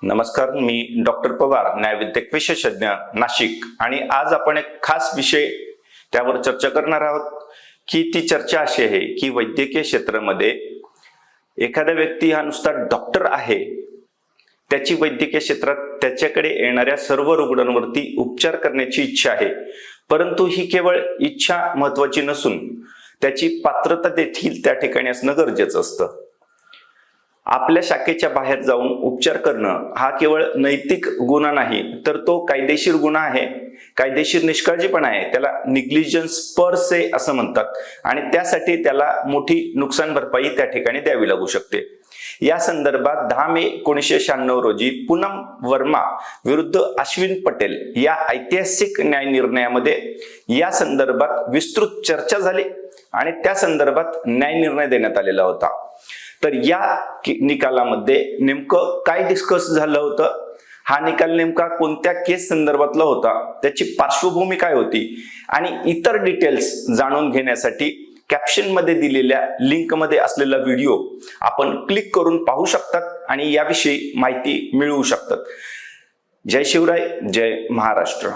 नमस्कार, मी डॉक्टर पवार, न्यायविद्यक विशेषज्ञ, नाशिक. आणि आज आपण एक खास विषय त्यावर चर्चा करणार आहोत की ती चर्चा अशी आहे की वैद्यकीय क्षेत्रामध्ये एखादा व्यक्ती हा नुसता डॉक्टर आहे, त्याची वैद्यकीय क्षेत्रात त्याच्याकडे येणाऱ्या सर्व रुग्णांवरती उपचार करण्याची इच्छा आहे, परंतु ही केवळ इच्छा महत्वाची नसून त्याची पात्रता देखील त्या ठिकाणी असणं गरजेचं असतं. आपल्या शाखेच्या बाहेर जाऊन उपचार करणं हा केवळ नैतिक गुन्हा नाही, तर तो कायदेशीर गुन्हा आहे, कायदेशीर निष्काळजीपणा आहे. त्याला निग्लिजन्स पर से असं म्हणतात आणि त्यासाठी त्याला मोठी नुकसान भरपाई त्या ठिकाणी द्यावी लागू शकते. या संदर्भात 10 मे 1996 रोजी पूनम वर्मा विरुद्ध अश्विन पटेल या ऐतिहासिक न्याय निर्णयामध्ये या संदर्भात विस्तृत चर्चा झाली आणि त्या संदर्भात न्याय निर्णय देण्यात आलेला होता. तर या निकालामध्ये नेमकं काय डिस्कस झालं होतं, हा निकाल नेमका कोणत्या केस संदर्भातला होता, त्याची पार्श्वभूमी काय होती आणि इतर डिटेल्स जाणून घेण्यासाठी कॅप्शन मध्ये दिलेल्या लिंक मध्ये असलेला व्हिडिओ आपण क्लिक करून पाहू शकतात आणि याविषयी माहिती मिळवू शकतात. जय शिवराय, जय महाराष्ट्र.